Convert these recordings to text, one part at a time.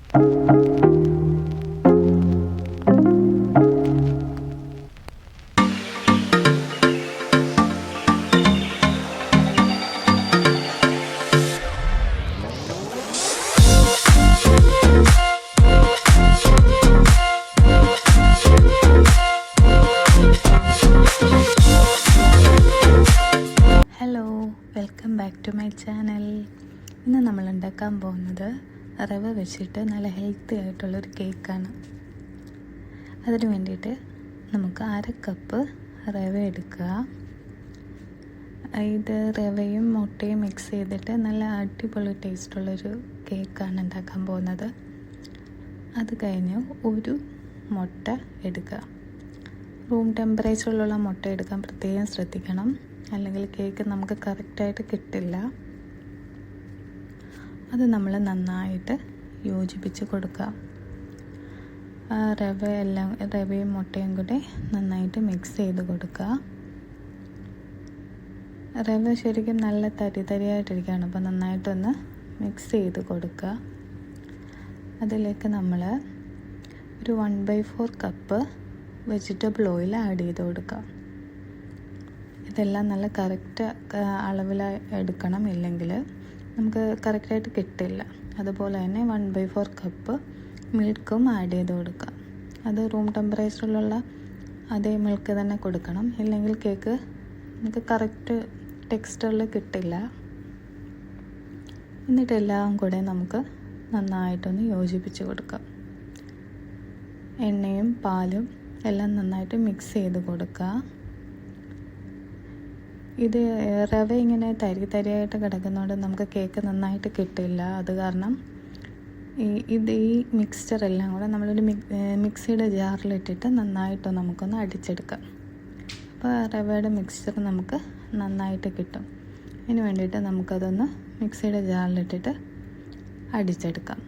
Welcome back to my channel. ഇന്ന് നമ്മൾ ഉണ്ടാക്കാൻ പോകുന്നത് റവ വെച്ചിട്ട് നല്ല ഹെൽത്തി ആയിട്ടുള്ളൊരു കേക്കാണ്. അതിന് വേണ്ടിയിട്ട് നമുക്ക് 1/2 കപ്പ് റവ എടുക്കുക. ഇത് റവയും മുട്ടയും മിക്സ് ചെയ്തിട്ട് നല്ല അടിപൊളി ടേസ്റ്റുള്ളൊരു കേക്കാണ് ഉണ്ടാക്കാൻ പോകുന്നത്. അത് കഴിഞ്ഞ് ഒരു മുട്ട എടുക്കുക. റൂം ടെമ്പറേച്ചറിലുള്ള മുട്ട എടുക്കാൻ പ്രത്യേകം ശ്രദ്ധിക്കണം, അല്ലെങ്കിൽ കേക്ക് നമുക്ക് കറക്റ്റായിട്ട് കിട്ടില്ല. അത് നമ്മൾ നന്നായിട്ട് യോജിപ്പിച്ച് കൊടുക്കുക. റവയും മുട്ടയും കൂടെ നന്നായിട്ട് മിക്സ് ചെയ്ത് കൊടുക്കുക. റവ ശരിക്കും നല്ല തരിയായിട്ടിരിക്കുകയാണ്, അപ്പോൾ നന്നായിട്ടൊന്ന് മിക്സ് ചെയ്ത് കൊടുക്കുക. അതിലേക്ക് നമ്മൾ ഒരു 1/4 കപ്പ് വെജിറ്റബിൾ ഓയിൽ ആഡ് ചെയ്ത് കൊടുക്കുക. ഇതെല്ലാം നല്ല കറക്റ്റ് അളവിൽ എടുക്കണം, ഇല്ലെങ്കിൽ നമുക്ക് കറക്റ്റായിട്ട് കിട്ടില്ല. അതുപോലെ തന്നെ 1/4 കപ്പ് മിൽക്കും ആഡ് ചെയ്ത് കൊടുക്കുക. അത് റൂം ടെമ്പറേച്ചറിലുള്ള അതേ മിൽക്ക് തന്നെ കൊടുക്കണം, ഇല്ലെങ്കിൽ കേക്ക് നമുക്ക് കറക്റ്റ് ടെക്സ്ചറിൽ കിട്ടില്ല. എന്നിട്ട് എല്ലാം കൂടെ നമുക്ക് നന്നായിട്ടൊന്ന് യോജിപ്പിച്ച് കൊടുക്കാം. എണ്ണയും പാലും എല്ലാം നന്നായിട്ട് മിക്സ് ചെയ്ത് കൊടുക്കുക. ഇത് റവ ഇങ്ങനെ തരിയായിട്ട് കിടക്കുന്നതുകൊണ്ട് നമുക്ക് കേക്ക് നന്നായിട്ട് കിട്ടില്ല. അത് കാരണം ഈ മിക്സ്ചറെല്ലാം കൂടെ നമ്മളൊരു മിക്സിയുടെ ജാറിലിട്ടിട്ട് നന്നായിട്ട് നമുക്കൊന്ന് അടിച്ചെടുക്കാം. അപ്പോൾ റവയുടെ മിക്സ്ചർ നമുക്ക് നന്നായിട്ട് കിട്ടും. അതിന് വേണ്ടിയിട്ട് നമുക്കതൊന്ന് മിക്സിയുടെ ജാറിലിട്ടിട്ട് അടിച്ചെടുക്കാം,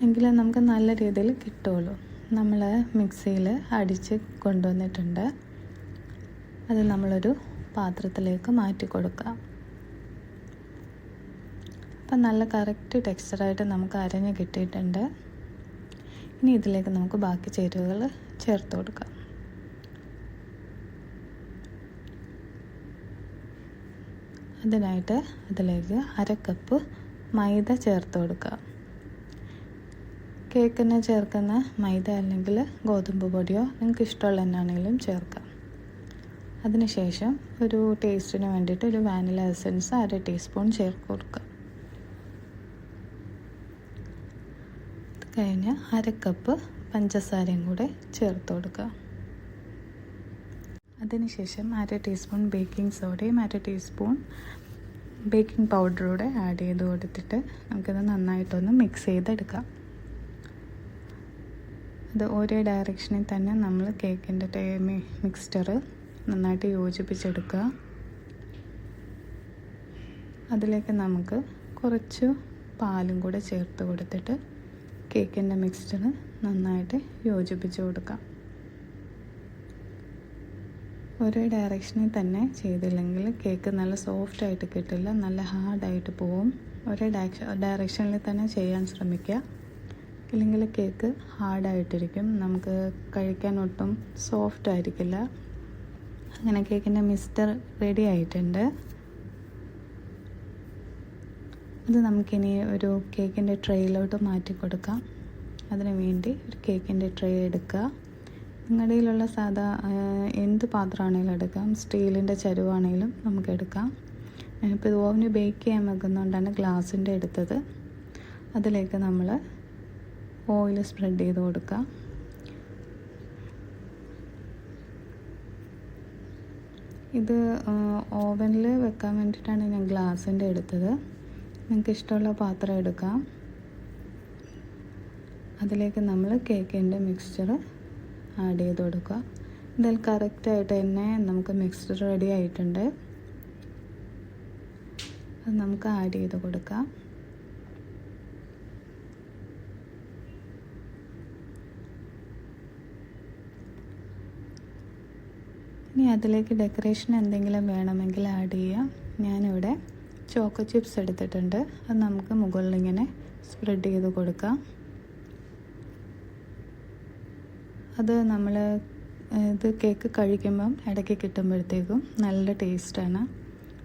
എങ്കിലേ നമുക്ക് നല്ല രീതിയിൽ കിട്ടുള്ളൂ. നമ്മൾ മിക്സിയിൽ അടിച്ച് കൊണ്ടുവന്നിട്ടുണ്ട്. അത് നമ്മളൊരു പാത്രത്തിലേക്ക് മാറ്റി കൊടുക്കാം. അപ്പം നല്ല കറക്റ്റ് ടെക്സ്ചറായിട്ട് നമുക്ക് അരഞ്ഞ് കിട്ടിയിട്ടുണ്ട്. ഇനി ഇതിലേക്ക് നമുക്ക് ബാക്കി ചേരുവകൾ ചേർത്ത് കൊടുക്കാം. അതിനായിട്ട് അതിലേക്ക് 1/2 കപ്പ് മൈദ ചേർത്ത് കൊടുക്കുക. കേക്കിന് ചേർക്കുന്ന മൈദ അല്ലെങ്കിൽ ഗോതമ്പ് പൊടിയോ നിങ്ങൾക്ക് ഇഷ്ടമുള്ള എന്നാണെങ്കിലും ചേർക്കാം. അതിനുശേഷം ഒരു ടേസ്റ്റിന് വേണ്ടിയിട്ട് ഒരു വാനില എസൻസ് 1/2 ടീസ്പൂൺ ചേർത്ത് കൊടുക്കുക. അത് കഴിഞ്ഞ് 1/2 കപ്പ് പഞ്ചസാരയും കൂടെ ചേർത്ത് കൊടുക്കുക. അതിനുശേഷം 1/2 ടീസ്പൂൺ ബേക്കിംഗ് സോഡയും 1/2 ടീസ്പൂൺ ബേക്കിംഗ് പൗഡറൂടെ ആഡ് ചെയ്ത് കൊടുത്തിട്ട് നമുക്കിത് നന്നായിട്ടൊന്ന് മിക്സ് ചെയ്തെടുക്കാം. അത് ഒരേ ഡയറക്ഷനിൽ തന്നെ നമ്മൾ കേക്കിൻ്റെ മിക്സ്ചർ നന്നായിട്ട് യോജിപ്പിച്ചെടുക്കുക. അതിലേക്ക് നമുക്ക് കുറച്ച് പാലും കൂടെ ചേർത്ത് കൊടുത്തിട്ട് കേക്കിൻ്റെ മിക്സ്ചർ നന്നായിട്ട് യോജിപ്പിച്ച് കൊടുക്കാം. ഒരേ ഡയറക്ഷനിൽ തന്നെ ചെയ്തില്ലെങ്കിൽ കേക്ക് നല്ല സോഫ്റ്റായിട്ട് കിട്ടില്ല, നല്ല ഹാർഡായിട്ട് പോവും. ഒരേ ഡയറക്ഷനിൽ തന്നെ ചെയ്യാൻ ശ്രമിക്കുക, ഇല്ലെങ്കിൽ കേക്ക് ഹാർഡായിട്ടിരിക്കും, നമുക്ക് കഴിക്കാൻ ഒട്ടും സോഫ്റ്റ് ആയിരിക്കില്ല. അങ്ങനെ കേക്കിൻ്റെ മിക്സ്ചർ റെഡി ആയിട്ടുണ്ട്. അത് നമുക്കിനി ഒരു കേക്കിൻ്റെ ട്രേയിലോട്ട് മാറ്റി കൊടുക്കാം. അതിന് വേണ്ടി ഒരു കേക്കിൻ്റെ ട്രേ എടുക്കുക. നിങ്ങളുടെ കയ്യിലുള്ള സാധാ എന്ത് പാത്രമാണെങ്കിലും എടുക്കാം, സ്റ്റീലിൻ്റെ ചരുവാണെങ്കിലും നമുക്ക് എടുക്കാം. ഞാനിപ്പോൾ ഇത് ഓവന് ബേക്ക് ചെയ്യാൻ വെക്കുന്നതുകൊണ്ടാണ് ഗ്ലാസിൻ്റെ എടുത്തത്. അതിലേക്ക് നമ്മൾ ഓയിൽ സ്പ്രെഡ് ചെയ്ത് കൊടുക്കുക. ഇത് ഓവനിൽ വെക്കാൻ വേണ്ടിയിട്ടാണ് ഞാൻ ഗ്ലാസിൻ്റെ എടുത്തത്. നിങ്ങൾക്ക് ഇഷ്ടമുള്ള പാത്രം എടുക്കാം. അതിലേക്ക് നമ്മൾ കേക്കിൻ്റെ മിക്സ്ചർ ആഡ് ചെയ്ത് കൊടുക്കുക. ഇതിൽ കറക്റ്റായിട്ട് തന്നെ നമുക്ക് മിക്സ്ചർ റെഡി ആയിട്ടുണ്ട്. അത് നമുക്ക് ആഡ് ചെയ്ത് കൊടുക്കാം. ഇനി അതിലേക്ക് ഡെക്കറേഷൻ എന്തെങ്കിലും വേണമെങ്കിൽ ആഡ് ചെയ്യാം. ഞാനിവിടെ ചോക്കോ ചിപ്സ് എടുത്തിട്ടുണ്ട്. അത് നമുക്ക് മുകളിലിങ്ങനെ സ്പ്രെഡ് ചെയ്ത് കൊടുക്കാം. അത് നമ്മൾ ഇത് കേക്ക് കഴിക്കുമ്പം ഇടയ്ക്ക് കിട്ടുമ്പോഴത്തേക്കും നല്ല ടേസ്റ്റാണ്.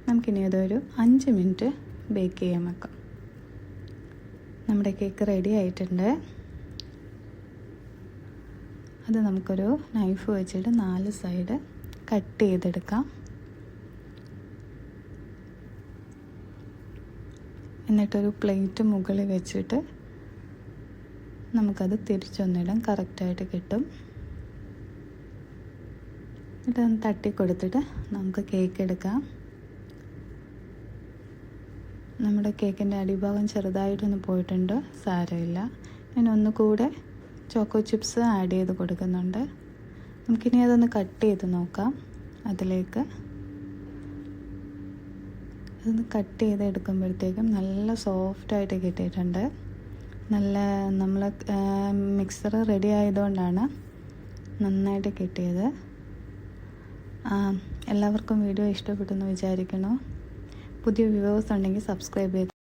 നമുക്കിനി അതൊരു 5 മിനിറ്റ് ബേക്ക് ചെയ്യാൻ വെക്കാം. നമ്മുടെ കേക്ക് റെഡി ആയിട്ടുണ്ട്. അത് നമുക്കൊരു നൈഫ് വെച്ചിട്ട് 4 സൈഡ് കട്ട് ചെയ്തെടുക്കാം. എന്നിട്ടൊരു പ്ലേറ്റ് മുകളിൽ വെച്ചിട്ട് നമുക്കത് തിരിച്ചൊന്നിടാം. കറക്റ്റായിട്ട് കിട്ടും. എന്നിട്ട് ഒന്ന് തട്ടി കൊടുത്തിട്ട് നമുക്ക് കേക്ക് എടുക്കാം. നമ്മുടെ കേക്കിൻ്റെ അടിഭാഗം ചെറുതായിട്ടൊന്ന് പോയിട്ടുണ്ട്, സാരമില്ല. ഞാൻ ഒന്നുകൂടെ ചോക്കോ ചിപ്സ് ആഡ് ചെയ്ത് കൊടുക്കുന്നുണ്ട്. നമുക്കിനി അതൊന്ന് കട്ട് ചെയ്ത് നോക്കാം. അതൊന്ന് കട്ട് ചെയ്ത് എടുക്കുമ്പോഴത്തേക്കും നല്ല സോഫ്റ്റായിട്ട് കിട്ടിയിട്ടുണ്ട്. നമ്മൾ മിക്സർ റെഡി ആയതുകൊണ്ടാണ് നന്നായിട്ട് കിട്ടിയത്. എല്ലാവർക്കും വീഡിയോ ഇഷ്ടപ്പെട്ടെന്ന് വിചാരിക്കുന്നു. പുതിയ വ്യൂവേഴ്സ് ഉണ്ടെങ്കിൽ സബ്സ്ക്രൈബ് ചെയ്ത്